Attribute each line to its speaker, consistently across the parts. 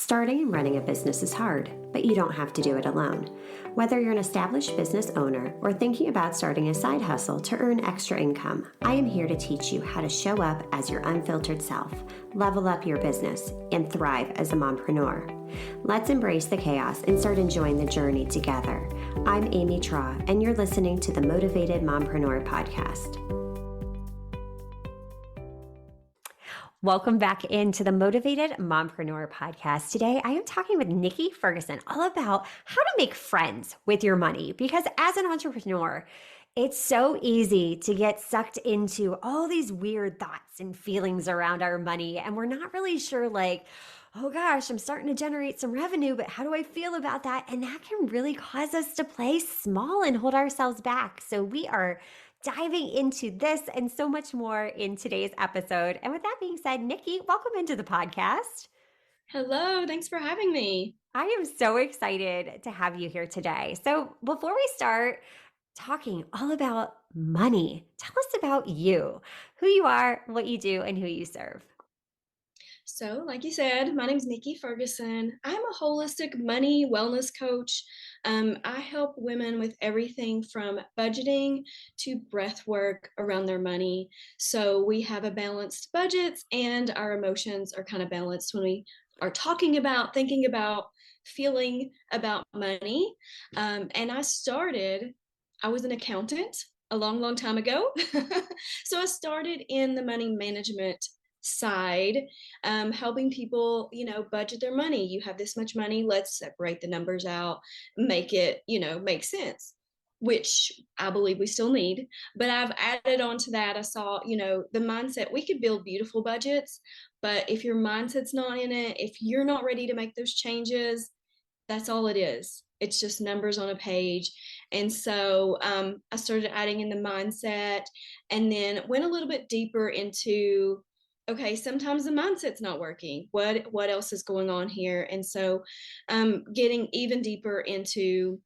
Speaker 1: Starting and running a business is hard, but you don't have to do it alone. Whether you're an established business owner or thinking about starting a side hustle to earn extra income, I am here to teach you how to show up as your unfiltered self, level up your business, and thrive as a mompreneur. Let's embrace the chaos and start enjoying the journey together. I'm Amy Traw, and you're listening to the Motivated Mompreneur Podcast. Welcome back into the Motivated Mompreneur Podcast. Today, I am talking with Niki Ferguson all about how to make friends with your money. Because as an entrepreneur, it's so easy to get sucked into all these weird thoughts and feelings around our money. And we're not really sure, oh gosh, I'm starting to generate some revenue, but how do I feel about that? And that can really cause us to play small and hold ourselves back. So we are diving into this and so much more in today's episode. And with that being said, Niki, welcome into the podcast.
Speaker 2: Hello, thanks for having me.
Speaker 1: I am so excited to have you here today. So before we start talking all about money, tell us about you, who you are, what you do, and who you serve.
Speaker 2: So, like you said, my name is Niki Ferguson. I'm a holistic money wellness coach. I help women with everything from budgeting to breath work around their money. So we have a balanced budget and our emotions are kind of balanced when we are talking about, thinking about, feeling about money. And I was an accountant a long, long time ago. So I started in the money management side, helping people, budget their money. You have this much money, let's separate the numbers out, make it, make sense, which I believe we still need. But I've added on to that. I saw, the mindset, we could build beautiful budgets, but if your mindset's not in it, if you're not ready to make those changes, that's all it is. It's just numbers on a page. And so I started adding in the mindset and then went a little bit deeper into, okay, sometimes the mindset's not working. What else is going on here? And so getting even deeper into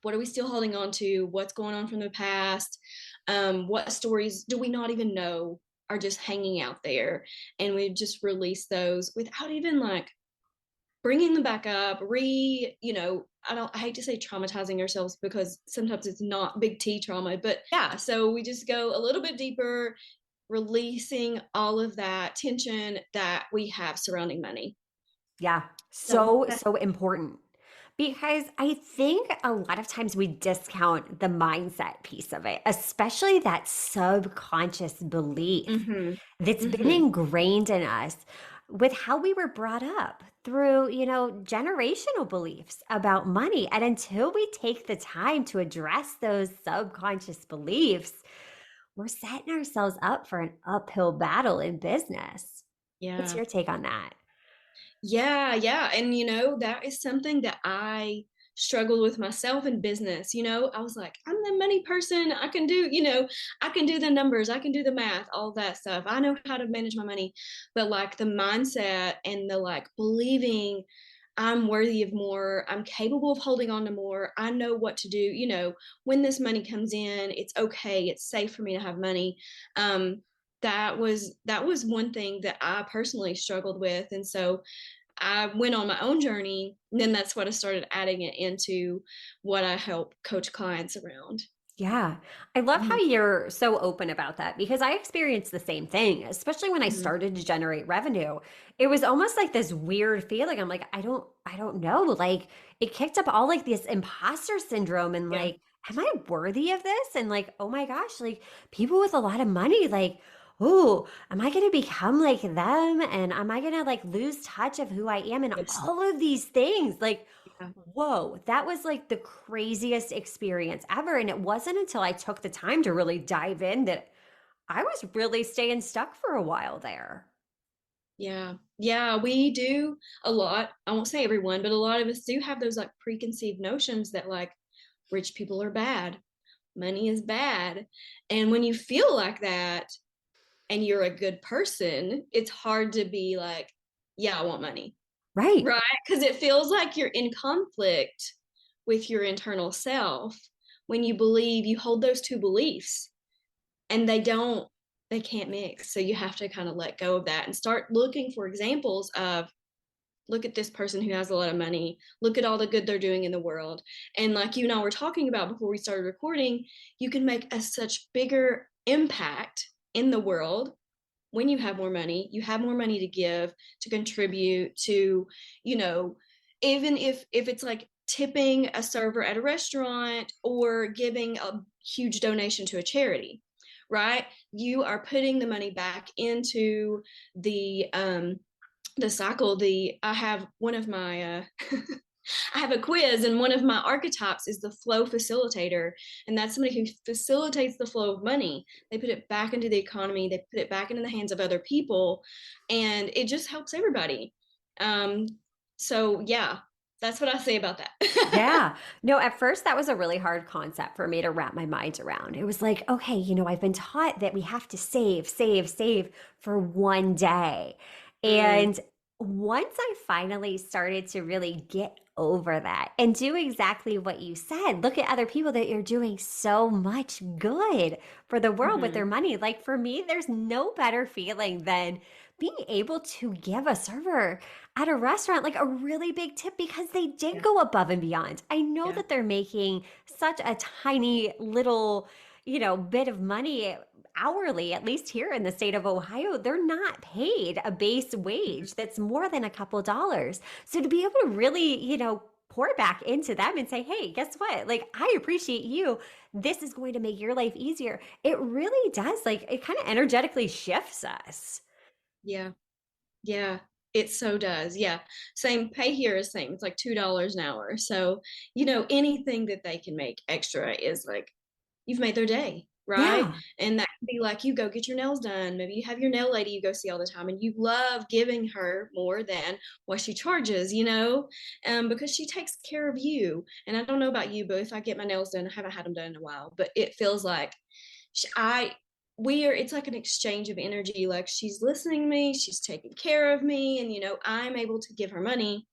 Speaker 2: what are we still holding on to? What's going on from the past? What stories do we not even know are just hanging out there? And we just release those without even bringing them back up, I hate to say traumatizing ourselves because sometimes it's not big T trauma, but yeah, so we just go a little bit deeper, releasing all of that tension that we have surrounding money.
Speaker 1: Yeah, so important. Because I think a lot of times we discount the mindset piece of it, especially that subconscious belief that's been ingrained in us with how we were brought up through, generational beliefs about money. And until we take the time to address those subconscious beliefs, we're setting ourselves up for an uphill battle in business. What's
Speaker 2: Yeah.
Speaker 1: your take on that?
Speaker 2: Yeah. And, that is something that I struggled with myself in business. I was like, I'm the money person. I can do, I can do the numbers, I can do the math, all that stuff. I know how to manage my money. But the mindset and the believing I'm worthy of more, I'm capable of holding on to more, I know what to do, when this money comes in, it's okay, it's safe for me to have money. That was one thing that I personally struggled with. And so I went on my own journey. And then that's what I started adding it into what I help coach clients around.
Speaker 1: Yeah. I love how
Speaker 2: Mhm.
Speaker 1: you're so open about that because I experienced the same thing, especially when I
Speaker 2: Mhm.
Speaker 1: started to generate revenue. It was almost like this weird feeling. I'm like, I don't know. It kicked up all this imposter syndrome and
Speaker 2: Yeah.
Speaker 1: am I worthy of this? And oh my gosh, people with a lot of money, oh, am I going to become like them? And am I going to lose touch of who I am and
Speaker 2: Yes.
Speaker 1: all of these things?
Speaker 2: Yeah.
Speaker 1: Whoa, that was the craziest experience ever. And it wasn't until I took the time to really dive in that I was really staying stuck for a while there.
Speaker 2: Yeah. Yeah. We do a lot. I won't say everyone, but a lot of us do have those preconceived notions that rich people are bad, money is bad. And when you feel like that and you're a good person, it's hard to be like, yeah, I want money.
Speaker 1: Right.
Speaker 2: Right? Because it feels like you're in conflict with your internal self when you believe you hold those two beliefs and they can't mix. So you have to kind of let go of that and start looking for examples of look at this person who has a lot of money. Look at all the good they're doing in the world. And like you and I were talking about before we started recording, you can make a such bigger impact in the world when you have more money. You have more money to give, to contribute, to, you know, even if it's like tipping a server at a restaurant or giving a huge donation to a charity, right? You are putting the money back into the cycle. The I have one of my I have a quiz, and one of my archetypes is the flow facilitator. And that's somebody who facilitates the flow of money. They put it back into the economy, they put it back into the hands of other people, and it just helps everybody. Um, so, yeah, that's what I say about that.
Speaker 1: Yeah. No, at first that was a really hard concept for me to wrap my mind around. It was like, okay, I've been taught that we have to save, save, save for one day.
Speaker 2: Mm,
Speaker 1: And once I finally started to really get over that and do exactly what you said, look at other people that you're doing so much good for the world with
Speaker 2: mm-hmm.
Speaker 1: their money. Like for me, there's no better feeling than being able to give a server at a restaurant like a really big tip because they did
Speaker 2: Yeah,
Speaker 1: go above and beyond. I know
Speaker 2: yeah.
Speaker 1: that they're making such a tiny little, bit of money hourly, at least here in the state of Ohio. They're not paid a base
Speaker 2: Mhm.
Speaker 1: wage that's more than a couple dollars. So to be able to really, pour back into them and say, hey, guess what? Like, I appreciate you. This is going to make your life easier. It really does. Like, it kind of energetically shifts us.
Speaker 2: Yeah. Yeah, it so does. Yeah. Same pay here is same. It's like $2 an hour. So, anything that they can make extra is like you've made their day, right?
Speaker 1: Yeah.
Speaker 2: And that could be like you go get your nails done. Maybe you have your nail lady you go see all the time and you love giving her more than what she charges, because she takes care of you. And I don't know about you, but if I get my nails done, I haven't had them done in a while, but it feels like I we are it's like an exchange of energy. Like she's listening to me, she's taking care of me, and I'm able to give her money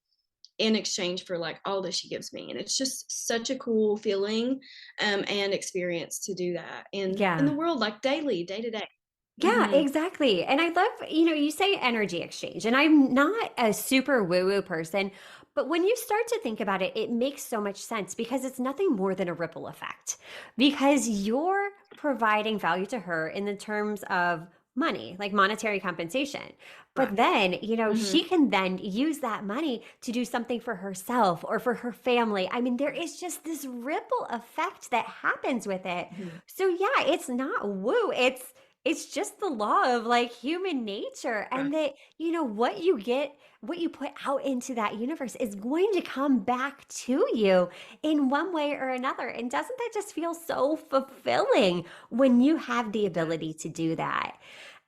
Speaker 2: in exchange for like all that she gives me. And it's just such a cool feeling and experience to do that in the
Speaker 1: Yeah.
Speaker 2: world, like daily, day to day.
Speaker 1: Yeah,
Speaker 2: Mm-hmm.
Speaker 1: exactly. And I love, you say energy exchange, and I'm not a super woo-woo person, but when you start to think about it, it makes so much sense because it's nothing more than a ripple effect. Because you're providing value to her in the terms of money, like monetary compensation.
Speaker 2: Right.
Speaker 1: But then,
Speaker 2: Mm-hmm.
Speaker 1: she can then use that money to do something for herself or for her family. I mean, there is just this ripple effect that happens with it.
Speaker 2: Mm-hmm.
Speaker 1: So yeah, it's not woo. It's just the law of like human nature,
Speaker 2: Right.
Speaker 1: and that what you get, what you put out into that universe is going to come back to you in one way or another. And doesn't that just feel so fulfilling when you have the ability to do that?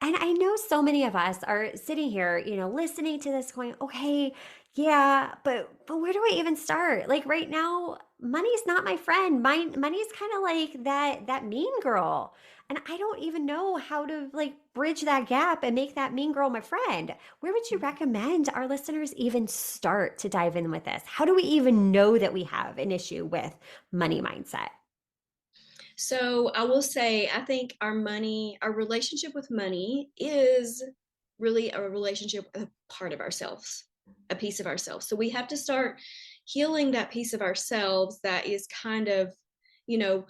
Speaker 1: And I know so many of us are sitting here, listening to this going, okay, yeah, but where do I even start? Like right now, money's not my friend. Money's kind of like that mean girl. And I don't even know how to like bridge that gap and make that mean girl my friend. Where would you recommend our listeners even start to dive in with this? How do we even know that we have an issue with money mindset?
Speaker 2: So I will say, I think our relationship with money is really a relationship with a part of ourselves, a piece of ourselves. So we have to start healing that piece of ourselves that is kind of, you know,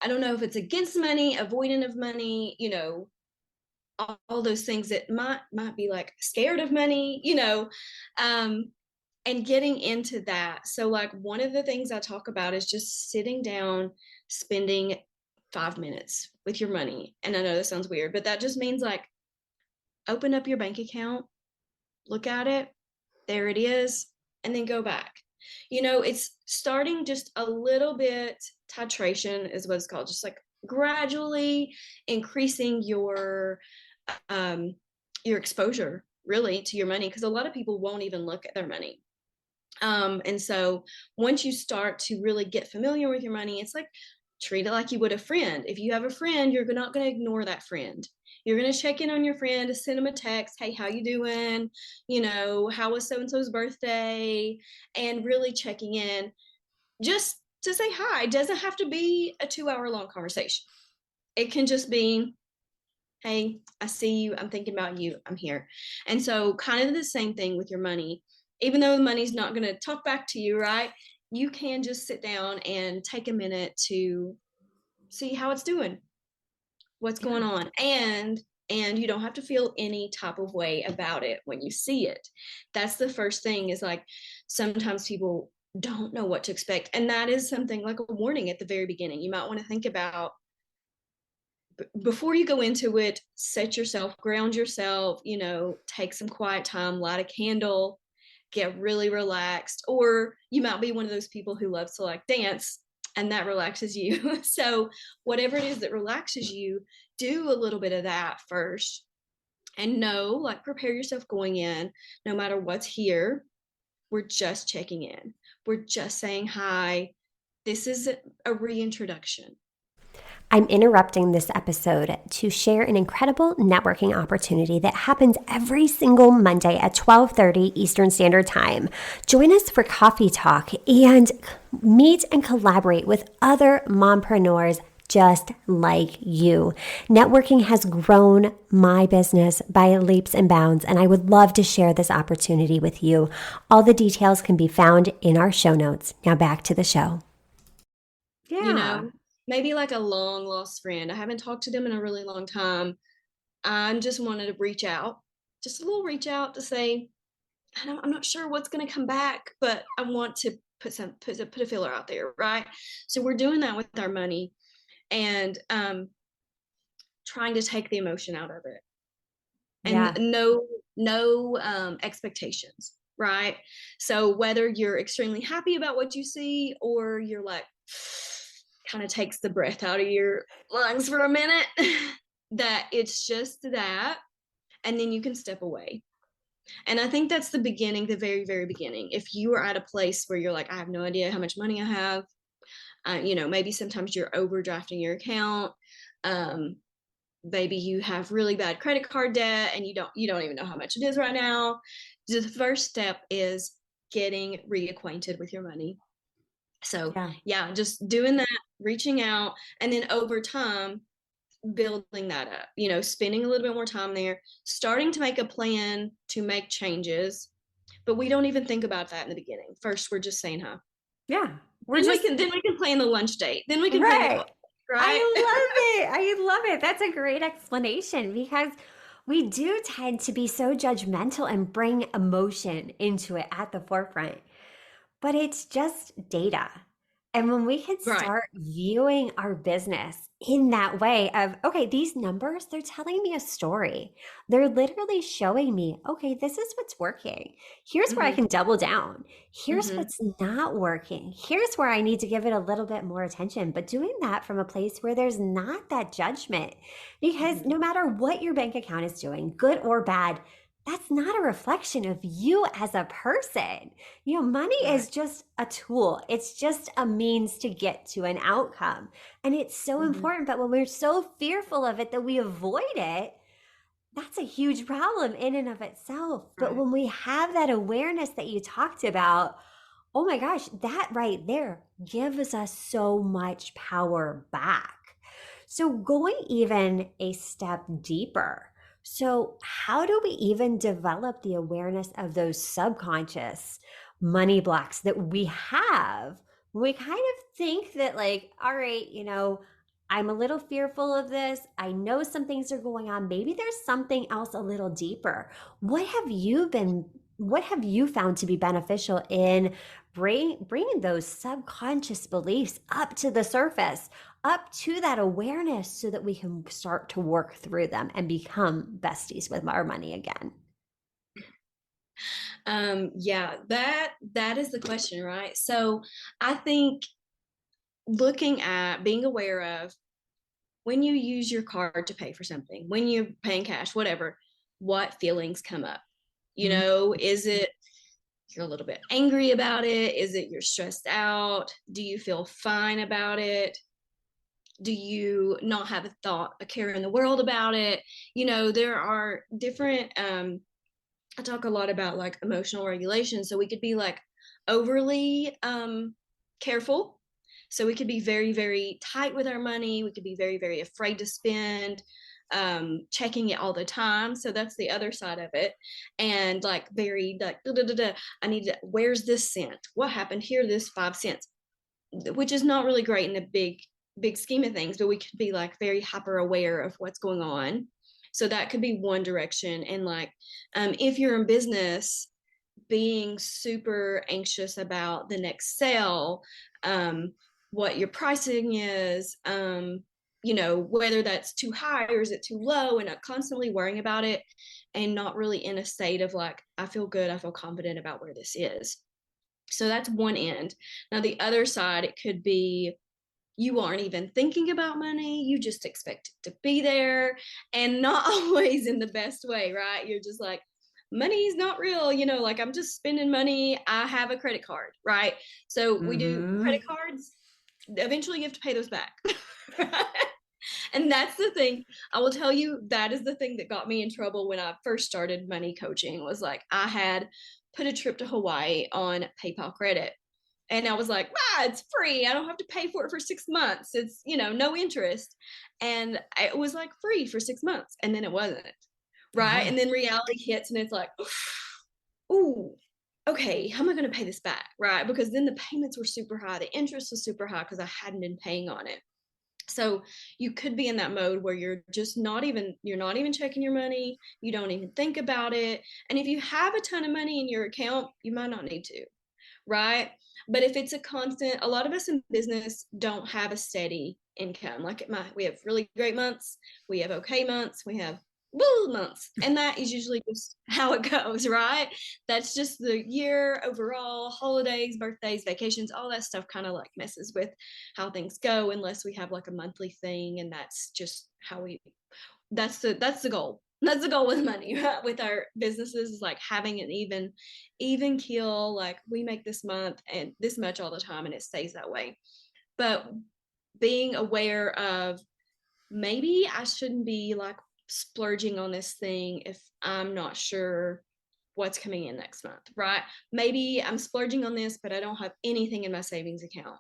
Speaker 2: I don't know if it's against money, avoidant of money, all those things that might be like scared of money, um, and getting into that. So like one of the things I talk about is just sitting down, spending 5 minutes with your money. And I know that sounds weird, but that just means like open up your bank account, look at it, there it is, and then go back. It's starting just a little bit. Titration is what it's called, just like gradually increasing um your exposure really to your money, because a lot of people won't even look at their money. And so once you start to really get familiar with your money, it's like treat it like you would a friend. If you have a friend, you're not going to ignore that friend. You're going to check in on your friend, send them a text, hey, how you doing? How was so and so's birthday? And really checking in just to say hi. It doesn't have to be a 2 hour long conversation. It can just be, hey, I see you, I'm thinking about you, I'm here. And so kind of the same thing with your money. even though the money's not going to talk back to you, right? You can just sit down and take a minute to see how it's doing, what's going
Speaker 1: Yeah.
Speaker 2: on, and you don't have to feel any type of way about it when you see it. That's the first thing, is like sometimes people don't know what to expect, and that is something like a warning at the very beginning. You might want to think about, before you go into it, set yourself, ground yourself, take some quiet time, light a candle, get really relaxed. Or you might be one of those people who loves to like dance, and that relaxes you. So whatever it is that relaxes you, do a little bit of that first, and like, prepare yourself going in. No matter what's here, we're just checking in, we're just saying hi. This is a reintroduction.
Speaker 1: I'm interrupting this episode to share an incredible networking opportunity that happens every single Monday at 12:30 Eastern Standard Time. Join us for coffee talk and meet and collaborate with other mompreneurs just like you. Networking has grown my business by leaps and bounds, and I would love to share this opportunity with you. All the details can be found in our show notes. Now back to the show.
Speaker 2: you
Speaker 1: Yeah.
Speaker 2: know Maybe like a long lost friend. I haven't talked to them in a really long time. I just wanted to reach out, just a little reach out to say, I'm not sure what's going to come back, but I want to put a filler out there, right? So we're doing that with our money, and trying to take the emotion out of it, and
Speaker 1: Yeah.
Speaker 2: no expectations, right? So whether you're extremely happy about what you see, or you're like, kind of takes the breath out of your lungs for a minute, that it's just that, and then you can step away. And I think that's the beginning, the very, very beginning. If you are at a place where you're like, I have no idea how much money I have, maybe sometimes you're overdrafting your account. Um, Maybe you have really bad credit card debt, and you don't even know how much it is right now. The first step is getting reacquainted with your money. So
Speaker 1: Yeah.
Speaker 2: yeah, just doing that, reaching out, and then over time building that up, spending a little bit more time there, starting to make a plan to make changes. But we don't even think about that in the beginning. First, we're just saying hi.
Speaker 1: Yeah. We're
Speaker 2: Then we
Speaker 1: just
Speaker 2: can then we can plan the lunch date. Then we can plan the
Speaker 1: right.
Speaker 2: coffee, right?
Speaker 1: I love it. I love it. That's a great explanation because we do tend to be so judgmental and bring emotion into it at the forefront, but it's just data. And when we can
Speaker 2: Right.
Speaker 1: start viewing our business in that way of, okay, these numbers, they're telling me a story. They're literally showing me, okay, this is what's working. Here's where I
Speaker 2: Mm-hmm.
Speaker 1: can double down. Here's
Speaker 2: Mm-hmm.
Speaker 1: what's not working. Here's where I need to give it a little bit more attention. But doing that from a place where there's not that judgment, because
Speaker 2: Mm-hmm.
Speaker 1: no matter what your bank account is doing, good or bad, that's not a reflection of you as a person. Money
Speaker 2: Right.
Speaker 1: is just a tool. It's just a means to get to an outcome. And it's so
Speaker 2: Mm-hmm.
Speaker 1: important. But when we're so fearful of it that we avoid it, that's a huge problem in and of itself. But
Speaker 2: Right.
Speaker 1: when we have that awareness that you talked about, oh my gosh, that right there gives us so much power back. So, going even a step deeper. So, how do we even develop the awareness of those subconscious money blocks that we have? We kind of think that, like, all right, I'm a little fearful of this. I know some things are going on. Maybe there's something else a little deeper. What have you found to be beneficial in bringing those subconscious beliefs up to the surface, up to that awareness so that we can start to work through them and become besties with our money again?
Speaker 2: Yeah, that is the question, right? So I think, looking at, being aware of, when you use your card to pay for something, when you're paying cash, whatever, what feelings come up?
Speaker 1: Mhm.
Speaker 2: Is it you're a little bit angry about it? Is it you're stressed out? Do you feel fine about it? Do you not have a care in the world about it? There are different, I talk a lot about like emotional regulation. So we could be like overly careful. So we could be very, very tight with our money. We could be very, very afraid to spend. checking it all the time. So that's the other side of it. And like very like da, da, da, da. I need to, where's this cent? What happened here? This 5 cents, which is not really great in the big scheme of things, but we could be like very hyper aware of what's going on. So that could be one direction. And like if you're in business, being super anxious about the next sale, um, what your pricing is, whether that's too high or is it too low, and constantly worrying about it and not really in a state of like, I feel good, I feel confident about where this is. So that's one end. Now, the other side, it could be you aren't even thinking about money. You just expect it to be there, and not always in the best way, right? You're just like, money is not real, like I'm just spending money. I have a credit card, right? So we do
Speaker 1: Mm-hmm.
Speaker 2: credit cards. Eventually, you have to pay those back. And that's the thing. I will tell you, that is the thing that got me in trouble when I first started money coaching. Was like, I had put a trip to Hawaii on PayPal credit. And I was like, it's free. I don't have to pay for it for 6 months. It's, no interest. And it was like free for 6 months. And then it wasn't. Right.
Speaker 1: Yeah.
Speaker 2: And then reality hits and it's like, ooh, okay, how am I going to pay this back? Right. Because then the payments were super high. The interest was super high because I hadn't been paying on it. So you could be in that mode where you're not even checking your money. You don't even think about it. And if you have a ton of money in your account, you might not need to, right? But if it's a constant, a lot of us in business don't have a steady income. Like we have really great months, we have okay months, we have woo months, and that is usually just how it goes, right? That's just the year overall. Holidays, birthdays, vacations, all that stuff kind of like messes with how things go, unless we have like a monthly thing, and that's just how we. That's the goal. That's the goal with money, right? With our businesses, is like having an even keel. Like we make this month and this much all the time, and it stays that way. But being aware of, maybe I shouldn't be like splurging on this thing if I'm not sure what's coming in next month, right? Maybe I'm splurging on this, but I don't have anything in my savings account.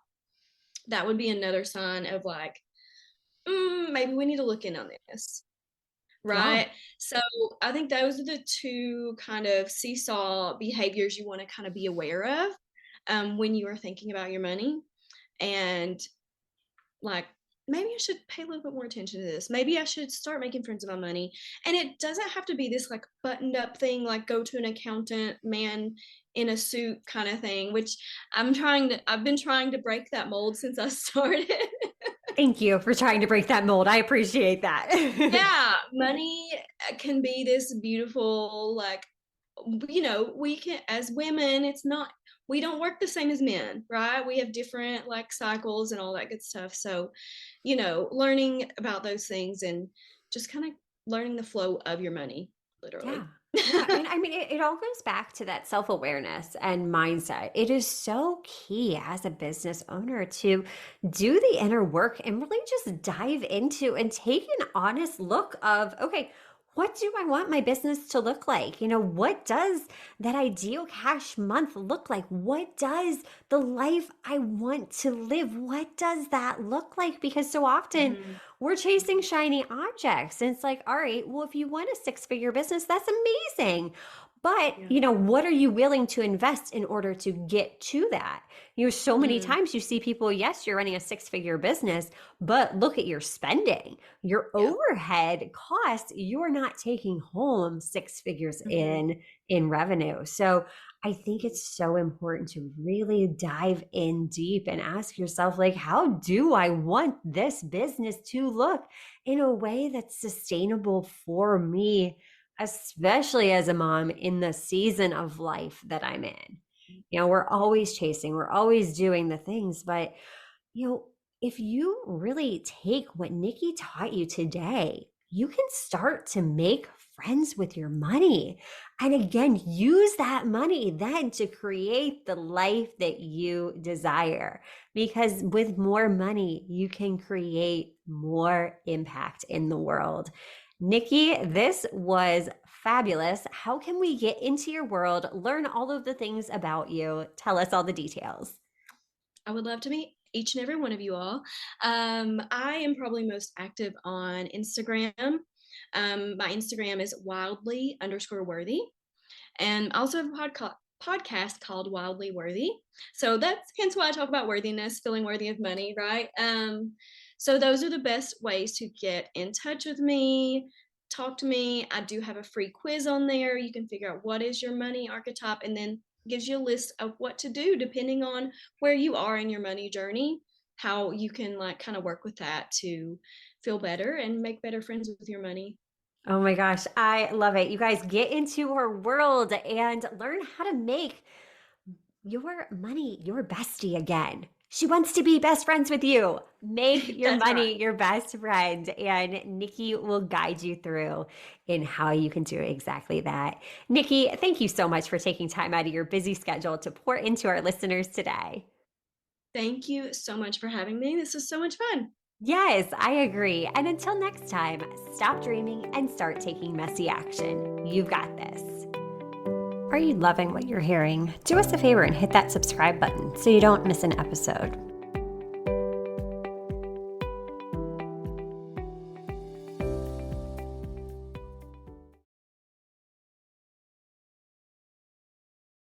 Speaker 2: That would be another sign of like, maybe we need to look in on this,
Speaker 1: Yeah.
Speaker 2: right? So I think those are the two kind of seesaw behaviors you want to kind of be aware of when you are thinking about your money. And like, maybe I should pay a little bit more attention to this. Maybe I should start making friends with my money. And it doesn't have to be this like buttoned up thing, like go to an accountant man in a suit kind of thing, which I've been trying to break that mold since I started.
Speaker 1: Thank you for trying to break that mold. I appreciate that.
Speaker 2: Yeah, money can be this beautiful, like, we can, as women, it's not, we don't work the same as men, right? We have different like cycles and all that good stuff. So, learning about those things and just kind of learning the flow of your money,
Speaker 1: Yeah.
Speaker 2: literally.
Speaker 1: Yeah. And I mean, it all goes back to that self awareness and mindset. It is so key as a business owner to do the inner work and really just dive into and take an honest look of, okay, what do I want my business to look like? What does that ideal cash month look like? What does the life I want to live, what does that look like? Because so often,
Speaker 2: Mhm.
Speaker 1: we're chasing shiny objects. And it's like, all right, well, if you want a six-figure business, that's amazing. But,
Speaker 2: Yeah.
Speaker 1: what are you willing to invest in order to get to that? So many
Speaker 2: Mm.
Speaker 1: times you see people, yes, you're running a six-figure business, but look at your spending, your
Speaker 2: Yeah.
Speaker 1: overhead costs. You're not taking home six figures
Speaker 2: Mhm.
Speaker 1: in revenue. So I think it's so important to really dive in deep and ask yourself, like, how do I want this business to look in a way that's sustainable for me, especially as a mom in the season of life that I'm in? We're always chasing, we're always doing the things, but you know, if you really take what Niki taught you today, you can start to make friends with your money. And again, use that money then to create the life that you desire. Because with more money, you can create more impact in the world. Niki, this was fabulous. How can we get into your world, learn all of the things about you? Tell us all the details.
Speaker 2: I would love to meet each and every one of you all. I am probably most active on Instagram. My Instagram is wildly_worthy. And I also have a podcast called Wildly Worthy. So that's hence why I talk about worthiness, feeling worthy of money, right? So those are the best ways to get in touch with me, talk to me. I do have a free quiz on there. You can figure out what is your money archetype, and then gives you a list of what to do depending on where you are in your money journey, how you can like kind of work with that to feel better and make better friends with your money.
Speaker 1: Oh my gosh, I love it. You guys get into her world and learn how to make your money your bestie again. She wants to be best friends with you. Make your
Speaker 2: That's right.
Speaker 1: money your best friend, and Niki will guide you through in how you can do exactly that. Niki, thank you so much for taking time out of your busy schedule to pour into our listeners today.
Speaker 2: Thank you so much for having me. This was so much fun.
Speaker 1: Yes, I agree. And until next time, stop dreaming and start taking messy action. You've got this. Are you loving what you're hearing? Do us a favor and hit that subscribe button so you don't miss an episode.